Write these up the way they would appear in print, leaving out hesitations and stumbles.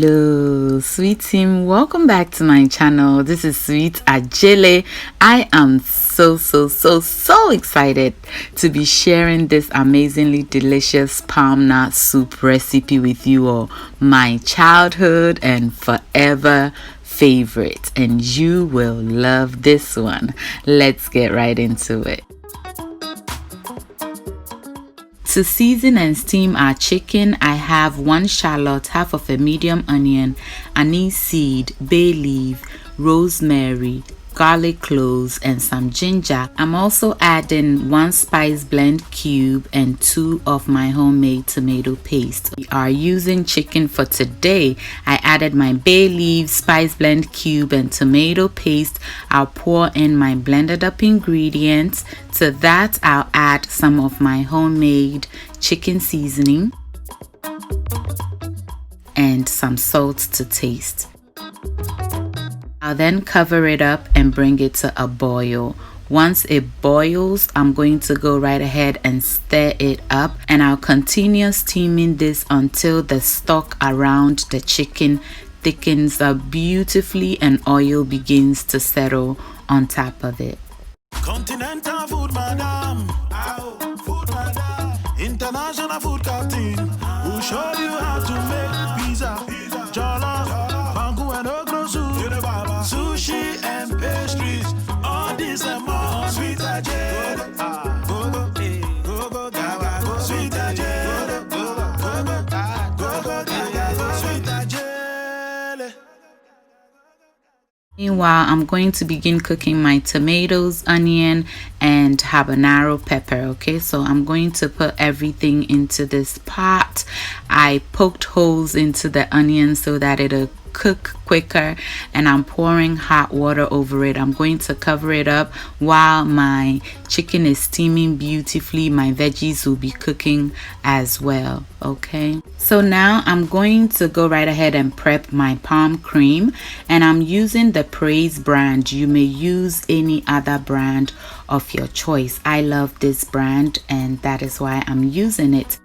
Hello sweet team, welcome back to my channel. This is Sweet Adjeley. I am so excited to be sharing this amazingly delicious palm nut soup recipe with you all. My childhood and forever favorite, and you will love this one. Let's get right into it. To season and steam our chicken, I have 1 shallot, half of a medium onion, aniseed, bay leaf, rosemary, garlic cloves, and some ginger. I'm also adding 1 spice blend cube and 2 of my homemade tomato paste. We are using chicken for today. I added my bay leaf, spice blend cube, and tomato paste. I'll pour in my blended up ingredients. To that, I'll add some of my homemade chicken seasoning and some salt to taste. I'll then cover it up and bring it to a boil. Once it boils, I'm going to go right ahead and stir it up, and I'll continue steaming this until the stock around the chicken thickens up beautifully and oil begins to settle on top of it. Continental food, madam. Food, madam. International food captain. We'll show you how to make pizza, jollof, mango and okra soup, sushi and pastries. All this and more. Sweet Adjeley. Go go, go go, gaga go. Sweet Adjeley. Go go, go go, gaga go. Sweet Adjeley. Meanwhile, I'm going to begin cooking my tomatoes, onion, and habanero pepper. Okay, so I'm going to put everything into this pot. I poked holes into the onion so that it'll cook quicker, and I'm pouring hot water over it. I'm going to cover it up while my chicken is steaming beautifully. My veggies will be cooking as well. Okay, so now I'm going to go right ahead and prep my palm cream, and I'm using the Praise brand. You may use any other brand of your choice. I love this brand, and that is why I'm using it.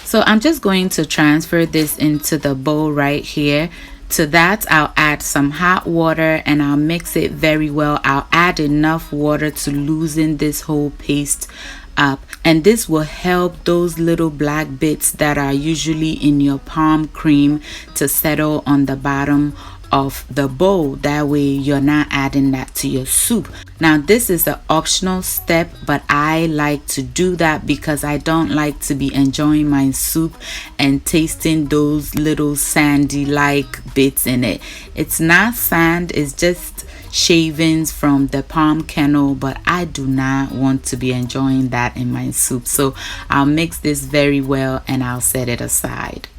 So I'm just going to transfer this into the bowl right here. To that, I'll add some hot water and I'll mix it very well. I'll add enough water to loosen this whole paste up, and this will help those little black bits that are usually in your palm cream to settle on the bottom of the bowl. That way you're not adding that to your soup. Now this is an optional step, but I like to do that because I don't like to be enjoying my soup and tasting those little sandy like bits in it. It's not sand, it's just shavings from the palm kernel, but I do not want to be enjoying that in my soup. So I'll mix this very well and I'll set it aside.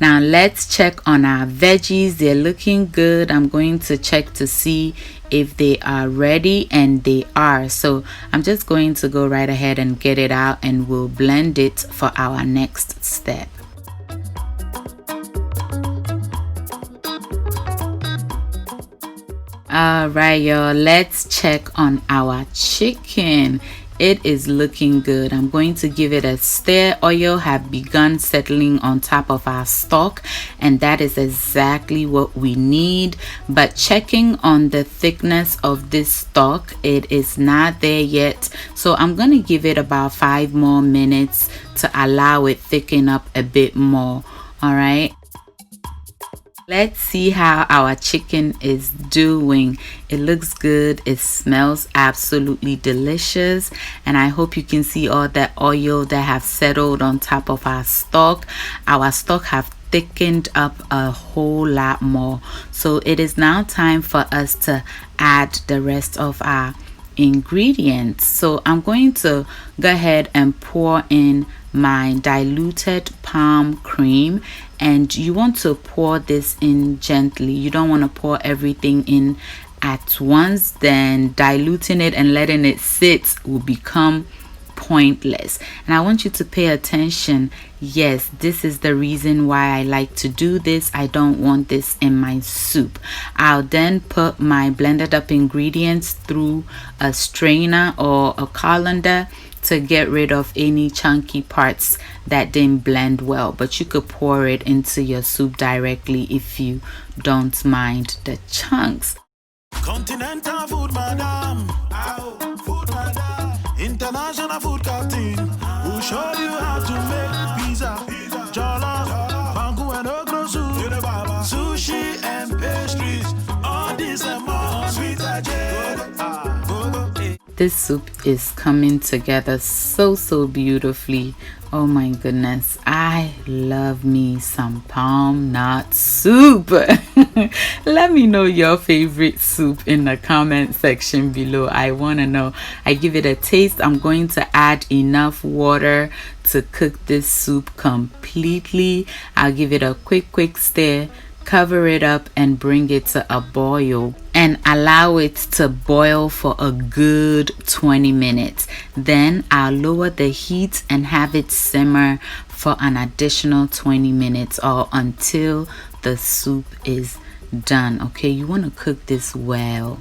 Now let's check on our veggies. They're looking good. I'm going to check to see if they are ready, and they are. So I'm just going to go right ahead and get it out, and we'll blend it for our next step. All right, y'all, let's check on our chicken. It is looking good. I'm going to give it a stir. Oil have begun settling on top of our stock, and that is exactly what we need. But checking on the thickness of this stock, it is not there yet. So I'm going to give it about 5 more minutes to allow it thicken up a bit more. All right. Let's see how our chicken is doing. It looks good. It smells absolutely delicious. And I hope you can see all that oil that have settled on top of our stock. Our stock have thickened up a whole lot more. So it is now time for us to add the rest of our ingredients. So I'm going to go ahead and pour in my diluted palm cream, and you want to pour this in gently. You don't want to pour everything in at once. Then diluting it and letting it sit will become pointless. And I want you to pay attention. Yes, this is the reason why I like to do this. I don't want this in my soup. I'll then put my blended up ingredients through a strainer or a colander to get rid of any chunky parts that didn't blend well. But you could pour it into your soup directly if you don't mind the chunks. Continental food, madam. Ow, food, madam. International food captain. Who show you how to make pizza, jollof, mango and okra soup, sushi and pastries. All this and more. Sweet Adjeley. This soup is coming together so beautifully. Oh my goodness, I love me some palm nut soup. Let me know your favorite soup in the comment section below. I want to know. I give it a taste. I'm going to add enough water to cook this soup completely. I'll give it a quick stir, cover it up and bring it to a boil and allow it to boil for a good 20 minutes. Then I'll lower the heat and have it simmer for an additional 20 minutes or until the soup is done. Okay, you want to cook this well.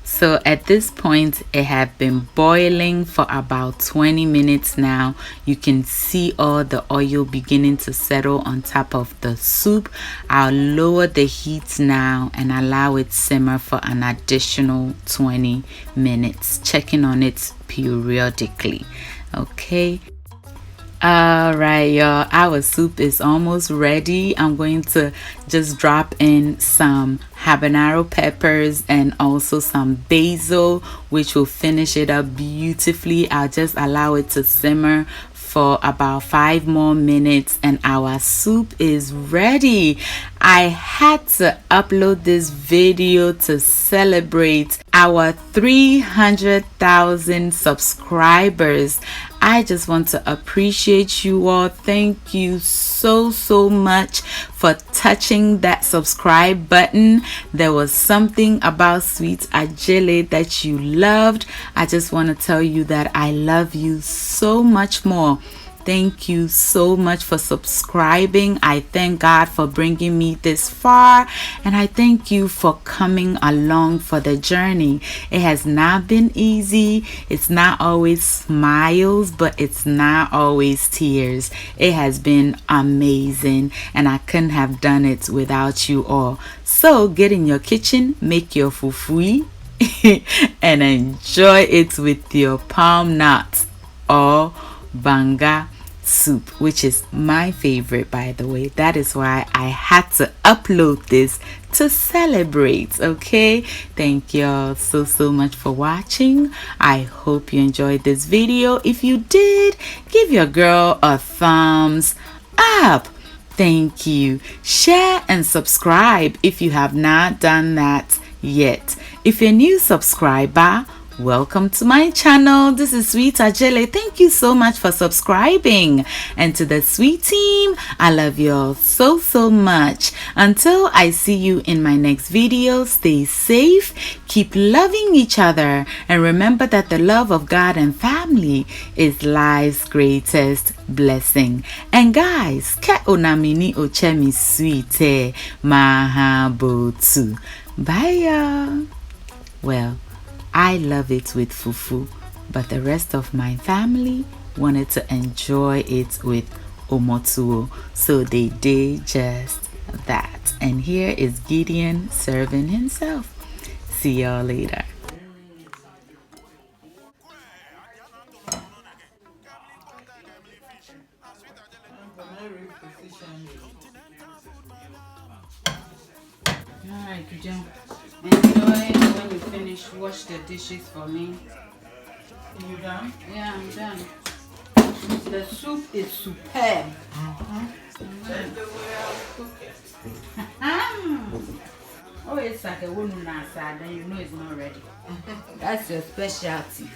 So at this point, it had been boiling for about 20 minutes now. You can see all the oil beginning to settle on top of the soup. I'll lower the heat now and allow it simmer for an additional 20 minutes, checking on it periodically. Okay. All right, y'all, our soup is almost ready. I'm going to just drop in some habanero peppers and also some basil, which will finish it up beautifully. I'll just allow it to simmer for about 5 more minutes and our soup is ready. I had to upload this video to celebrate our 300,000 subscribers. I just want to appreciate you all. Thank you so much for touching that subscribe button. There was something about Sweet Adjeley that you loved. I just want to tell you that I love you so much more. Thank you so much for subscribing. I thank God for bringing me this far, and I thank you for coming along for the journey. It has not been easy. It's not always smiles, but it's not always tears. It has been amazing, and I couldn't have done it without you all. So get in your kitchen, make your fufu and enjoy it with your palm nuts or Banga soup, which is my favorite, by the way. That is why I had to upload this to celebrate. Okay, thank y'all so much for watching. I hope you enjoyed this video. If you did, give your girl a thumbs up. Thank you. Share and subscribe if you have not done that yet. If you're a new subscriber, welcome to my channel. This is Sweet Adjeley. Thank you so much for subscribing. And to the sweet team, I love you all so much. Until I see you in my next video, stay safe, keep loving each other, and remember that the love of God and family is life's greatest blessing. And guys, ke onamini ochemi sweet mahabotu. Bye y'all. Well, I love it with fufu, but the rest of my family wanted to enjoy it with omotuo, so they did just that. And here is Gideon serving himself. See y'all later. Alright, Gideon. Enjoy. When you finish, wash the dishes for me. You done? Yeah, I'm done. The soup is superb. That's the way I cook it. Oh, it's like a woman outside, then you know it's not ready. That's your specialty.